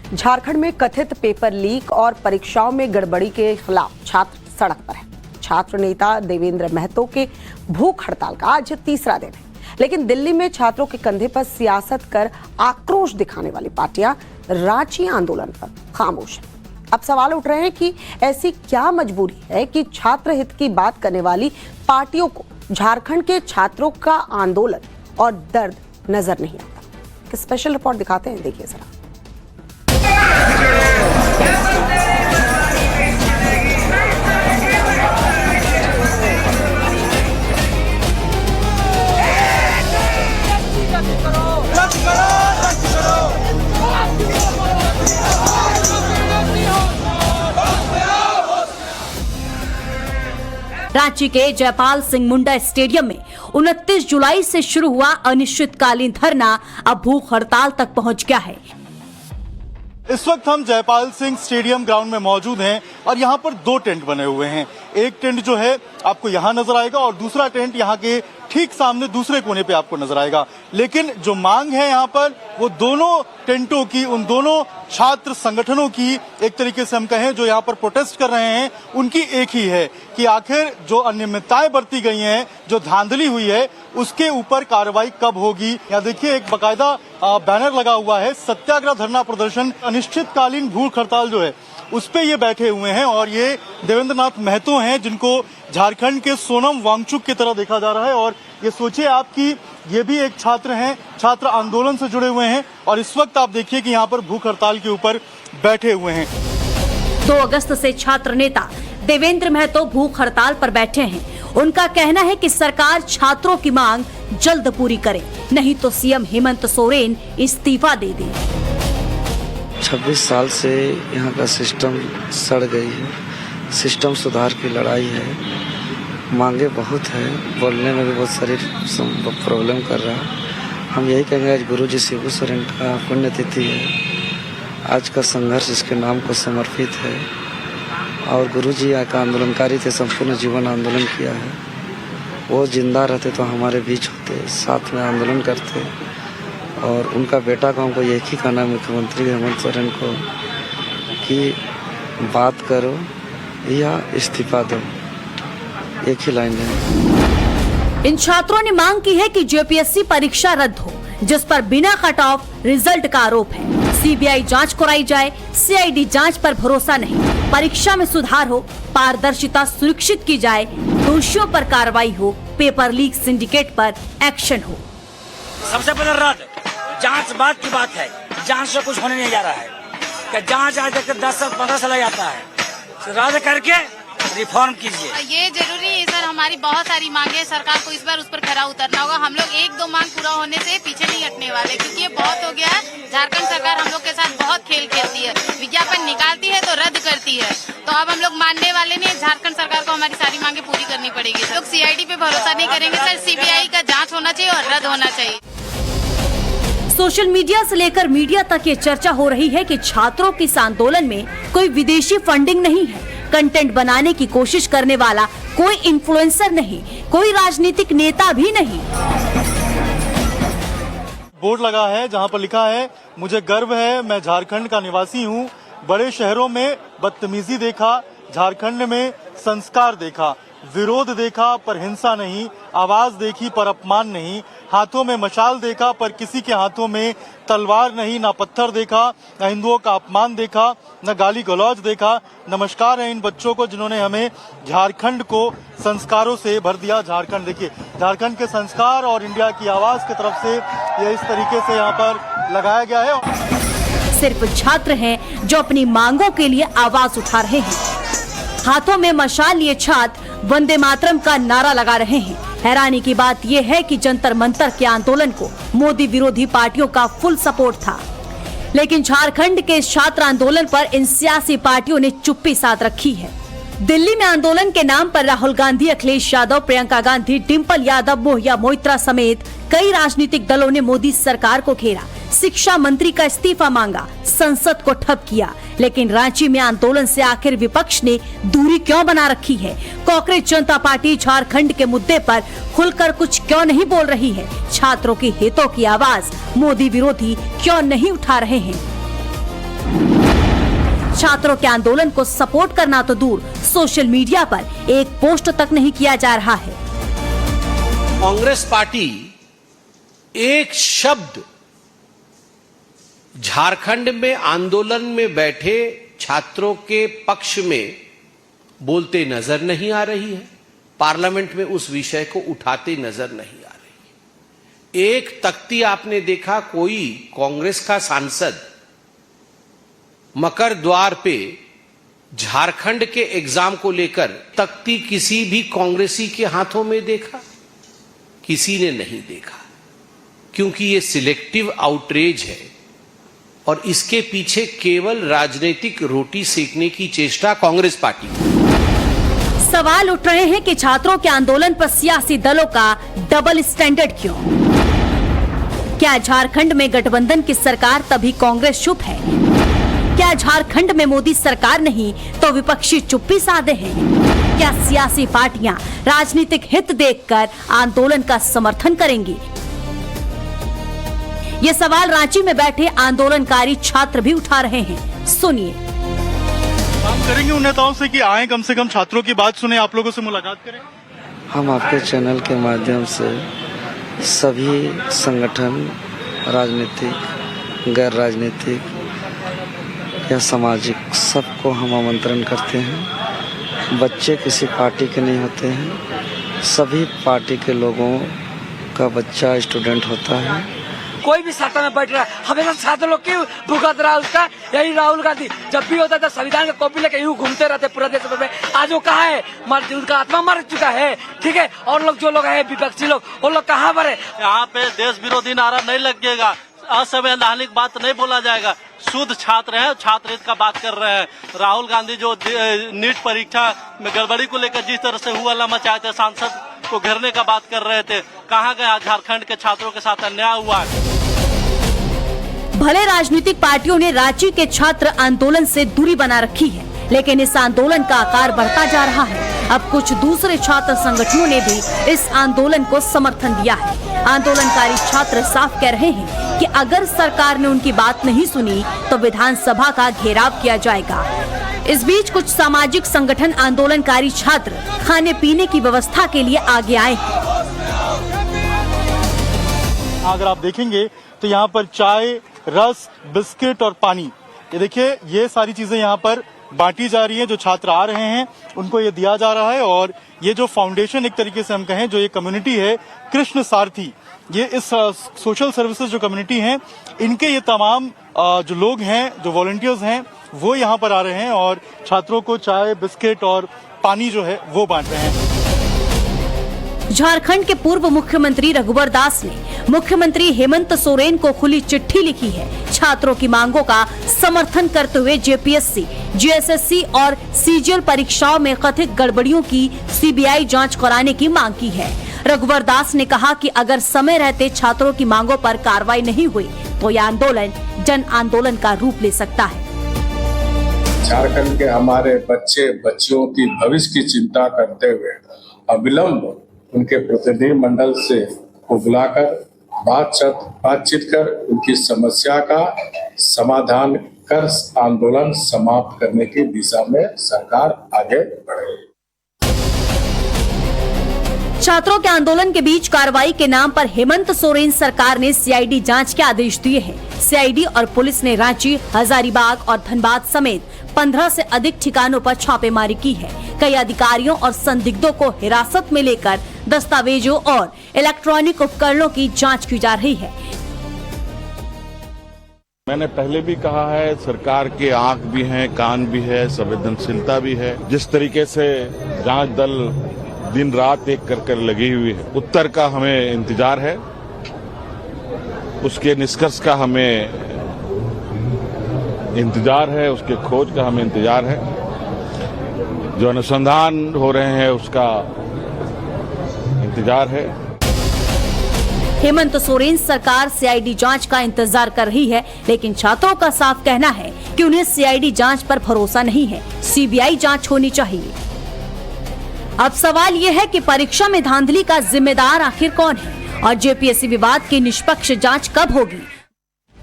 झारखंड में कथित paper leak और परीक्षाओं में गड़बड़ी के खिलाफ छात्र सड़क पर है। छात्र नेता देवेंद्र महतो के भूख हड़ताल का आज तीसरा दिन है, लेकिन दिल्ली में छात्रों के कंधे पर सियासत कर आक्रोश दिखाने वाली पार्टियां रांची आंदोलन पर खामोश हैं। अब सवाल उठ रहे हैं कि ऐसी क्या मजबूरी है कि छात्र हित की बात करने वाली पार्टियों को झारखंड के छात्रों का आंदोलन और दर्द नजर नहीं आता। एक स्पेशल रिपोर्ट दिखाते हैं, देखिए जरा। रांची के जयपाल सिंह मुंडा स्टेडियम में 29 जुलाई से शुरू हुआ अनिश्चितकालीन धरना अब भूख हड़ताल तक पहुंच गया है। इस वक्त हम जयपाल सिंह स्टेडियम ग्राउंड में मौजूद हैं और यहाँ पर दो टेंट बने हुए हैं। एक टेंट जो है आपको यहाँ नजर आएगा और दूसरा टेंट यहाँ के ठीक सामने दूसरे कोने पे आपको नजर आएगा। लेकिन जो मांग है यहाँ पर वो दोनों टेंटों की, उन दोनों छात्र संगठनों की, एक तरीके से हम कहें जो यहाँ पर प्रोटेस्ट कर रहे हैं, उनकी एक ही है कि आखिर जो अनियमितताएं बरती गई हैं, जो धांधली हुई है, उसके ऊपर कार्रवाई कब होगी। यहाँ देखिए एक बकायदा बैनर लगा हुआ है, सत्याग्रह धरना प्रदर्शन अनिश्चितकालीन भूख हड़ताल जो है उस पे ये बैठे हुए हैं। और ये देवेंद्र नाथ महतो हैं जिनको झारखंड के सोनम वांगचुक की तरह देखा जा रहा है। और ये सोचिए आप कि ये भी एक छात्र हैं, छात्र आंदोलन से जुड़े हुए हैं और इस वक्त आप देखिए कि यहाँ पर भूख हड़ताल के ऊपर बैठे हुए हैं। 2 अगस्त से छात्र नेता देवेंद्र महतो भूख हड़ताल पर बैठे हैं। उनका कहना है कि सरकार छात्रों की मांग जल्द पूरी करे, नहीं तो सीएम हेमंत सोरेन इस्तीफा दे दे। 26 साल से यहाँ का सिस्टम सड़ गई है, सिस्टम सुधार की लड़ाई है, मांगे बहुत है, बोलने में भी बहुत सारी प्रॉब्लम कर रहा है। हम यही कहेंगे आज गुरुजी शिबू सोरेन का पुण्यतिथि है, आज का संघर्ष इसके नाम को समर्पित है और गुरुजी यहाँ का आंदोलनकारी थे, संपूर्ण जीवन आंदोलन किया है। वो जिंदा रहते तो हमारे बीच होते, साथ में आंदोलन करते और उनका बेटा को हमको एक ही कहना मुख्यमंत्री हेमंत सोरेन को कि बात करो या इस्तीफा दो, एक ही लाइन है। इन छात्रों ने मांग की है कि जेपीएससी परीक्षा रद्द हो, जिस पर बिना कट ऑफ रिजल्ट का आरोप है। सीबीआई जांच कराई जाए, सीआईडी जांच पर भरोसा नहीं। परीक्षा में सुधार हो, पारदर्शिता सुनिश्चित की जाए, दोषियों पर कार्रवाई हो, पेपर लीक सिंडिकेट पर एक्शन हो। सबसे पहले रद्द, जांच बाद की बात है, जांच से कुछ होने नहीं जा रहा है। क्या जांच आज तक 10 से 15 साल जाता है, रद्द करके रिफॉर्म कीजिए। ये जरूरी है सर, हमारी बहुत सारी मांगे, सरकार को इस बार उस पर खरा उतरना होगा। हम लोग 1-2 मांग पूरा होने से पीछे नहीं हटने वाले, क्योंकि ये बहुत हो गया है। झारखंड सरकार हम लोग के साथ बहुत खेल खेलती है, विज्ञापन निकालती है तो रद्द करती है। तो अब हम लोग मानने वाले नहीं, झारखंड सरकार को हमारी सारी मांगे पूरी करनी पड़ेगी। लोग सीआईडी पे भरोसा नहीं करेंगे सर, सीबीआई का जाँच होना चाहिए और रद्द होना चाहिए। सोशल मीडिया से लेकर मीडिया तक ये चर्चा हो रही है कि छात्रों के इस आंदोलन में कोई विदेशी फंडिंग नहीं है, कंटेंट बनाने की कोशिश करने वाला कोई इन्फ्लुएंसर नहीं, कोई राजनीतिक नेता भी नहीं। बोर्ड लगा है जहां पर लिखा है, मुझे गर्व है, मैं झारखंड का निवासी हूं। बड़े शहरों में बदतमीजी देखा, झारखंड में संस्कार देखा, विरोध देखा पर हिंसा नहीं, आवाज देखी पर अपमान नहीं, हाथों में मशाल देखा पर किसी के हाथों में तलवार नहीं, ना पत्थर देखा, न हिंदुओं का अपमान देखा, न गाली गलौज देखा। नमस्कार है इन बच्चों को जिन्होंने हमें झारखंड को संस्कारों से भर दिया। झारखंड देखिए, झारखंड के संस्कार और इंडिया की आवाज की तरफ से ये इस तरीके से यहाँ पर लगाया गया है। सिर्फ छात्र हैं जो अपनी मांगों के लिए आवाज उठा रहे हैं। हाथों में मशाल लिए छात्र वंदे मातरम का नारा लगा रहे हैं। हैरानी की बात यह है कि जंतर मंतर के आंदोलन को मोदी विरोधी पार्टियों का फुल सपोर्ट था, लेकिन झारखंड के छात्र आंदोलन पर इन सियासी पार्टियों ने चुप्पी साध रखी है। दिल्ली में आंदोलन के नाम पर राहुल गांधी, अखिलेश यादव, प्रियंका गांधी, डिम्पल यादव, मोहिया मोइत्रा समेत कई राजनीतिक दलों ने मोदी सरकार को घेरा, शिक्षा मंत्री का इस्तीफा मांगा, संसद को ठप किया। लेकिन रांची में आंदोलन से आखिर विपक्ष ने दूरी क्यों बना रखी है? कांग्रेस जनता पार्टी झारखंड के मुद्दे पर खुलकर कुछ क्यों नहीं बोल रही है? छात्रों के हितों की आवाज मोदी विरोधी क्यों नहीं उठा रहे हैं? छात्रों के आंदोलन को सपोर्ट करना तो दूर, सोशल मीडिया पर एक पोस्ट तक नहीं किया जा रहा है। कांग्रेस पार्टी एक शब्द झारखंड में आंदोलन में बैठे छात्रों के पक्ष में बोलते नजर नहीं आ रही है, पार्लियामेंट में उस विषय को उठाते नजर नहीं आ रही है। एक तख्ती आपने देखा, कोई कांग्रेस का सांसद मकर द्वार पे झारखंड के एग्जाम को लेकर तख्ती किसी भी कांग्रेसी के हाथों में देखा? किसी ने नहीं देखा, क्योंकि ये सिलेक्टिव आउटरीच है और इसके पीछे केवल राजनीतिक रोटी सेकने की चेष्टा कांग्रेस पार्टी। सवाल उठ रहे हैं कि छात्रों के आंदोलन पर सियासी दलों का डबल स्टैंडर्ड क्यों? क्या झारखंड में गठबंधन की सरकार तभी कांग्रेस चुप है? क्या झारखंड में मोदी सरकार नहीं तो विपक्षी चुप्पी साधे हैं? क्या सियासी पार्टियां राजनीतिक हित देखकर आंदोलन का समर्थन करेंगी? ये सवाल रांची में बैठे आंदोलनकारी छात्र भी उठा रहे हैं। सुनिए। हम करेंगे उन नेताओं से कि आए, कम से कम छात्रों की बात सुने, आप लोगों से मुलाकात करें। हम आपके चैनल के माध्यम से सभी संगठन, राजनीतिक, गैर राजनीतिक या सामाजिक, सबको हम आमंत्रण करते हैं। बच्चे किसी पार्टी के नहीं होते हैं, सभी पार्टी के लोगों का बच्चा स्टूडेंट होता है। कोई भी सत्ता में बैठ रहा है, हमेशा छात्र लोग क्यों भुगत रहा है उसका? यही राहुल गांधी जब भी होता था संविधान का कॉपी लेके यूं घूमते रहते पूरा देश में। आज वो कहाँ है? उनका आत्मा मर चुका है, ठीक है। और लोग जो लोग है विपक्षी लोग, वो लोग कहाँ पर है? यहाँ पे देश विरोधी नारा नहीं लगेगा, असंवैधानिक बात नहीं बोला जाएगा। शुद्ध छात्र हैं, छात्र हित का बात कर रहे हैं। राहुल गांधी जो नीट परीक्षा में गड़बड़ी को लेकर जिस तरह से हुआ मचाए थे, सांसद को घेरने का बात कर रहे थे, कहाँ गया? झारखंड के छात्रों के साथ अन्याय हुआ है। भले राजनीतिक पार्टियों ने रांची के छात्र आंदोलन से दूरी बना रखी है, लेकिन इस आंदोलन का आकार बढ़ता जा रहा है। अब कुछ दूसरे छात्र संगठनों ने भी इस आंदोलन को समर्थन दिया है। आंदोलनकारी छात्र साफ कह रहे हैं कि अगर सरकार ने उनकी बात नहीं सुनी तो विधानसभा का घेराव किया जाएगा। इस बीच कुछ सामाजिक संगठन आंदोलनकारी छात्र खाने पीने की व्यवस्था के लिए आगे आए हैं। अगर आप देखेंगे तो यहाँ पर चाय, रस, बिस्किट और पानी, ये देखिए, ये सारी चीजें यहाँ पर बांटी जा रही हैं। जो छात्र आ रहे हैं उनको ये दिया जा रहा है। और ये जो फाउंडेशन, एक तरीके से हम कहें, जो ये कम्युनिटी है कृष्ण सारथी, ये इस सोशल सर्विसेज जो कम्युनिटी हैं, इनके ये तमाम जो लोग हैं, जो वॉलंटियर्स हैं, वो यहाँ पर आ रहे हैं और छात्रों को चाय, बिस्किट और पानी जो है वो बांट रहे हैं। झारखंड के पूर्व मुख्यमंत्री रघुवर दास ने मुख्यमंत्री हेमंत सोरेन को खुली चिट्ठी लिखी है। छात्रों की मांगों का समर्थन करते हुए जेपीएससी, जीएसएससी और सीजीएल परीक्षाओं में कथित गड़बड़ियों की सीबीआई जांच कराने की मांग की है। रघुवर दास ने कहा कि अगर समय रहते छात्रों की मांगों पर कार्रवाई नहीं हुई तो यह आंदोलन जन आंदोलन का रूप ले सकता है। झारखंड के हमारे बच्चे बच्चियों की भविष्य की चिंता करते हुए अविलंब उनके प्रतिनिधि मंडल से को बुलाकर बातचीत कर उनकी समस्या का समाधान कर आंदोलन समाप्त करने की दिशा में सरकार आगे बढ़े। छात्रों के आंदोलन के बीच कार्रवाई के नाम पर हेमंत सोरेन सरकार ने सीआईडी जांच के आदेश दिए हैं। सीआईडी और पुलिस ने रांची, हजारीबाग और धनबाद समेत 15 से अधिक ठिकानों पर छापेमारी की है। कई अधिकारियों और संदिग्धों को हिरासत में लेकर दस्तावेजों और इलेक्ट्रॉनिक उपकरणों की जांच की जा रही है। मैंने पहले भी कहा है, सरकार के आंख भी हैं, कान भी है, संवेदनशीलता भी है। जिस तरीके से जांच दल दिन रात एक कर लगी हुई है, उत्तर का हमें इंतजार है, उसके निष्कर्ष का हमें इंतजार है, उसके खोज का हमें इंतजार है। जो अनुसंधान हो रहे हैं उसका इंतजार है। हेमंत सोरेन सरकार सीआईडी जांच का इंतजार कर रही है, लेकिन छात्रों का साफ कहना है कि उन्हें सीआईडी जांच पर भरोसा नहीं है, सीबीआई जांच होनी चाहिए। अब सवाल ये है कि परीक्षा में धांधली का जिम्मेदार आखिर कौन है और जेपीएससी विवाद की निष्पक्ष जांच कब होगी?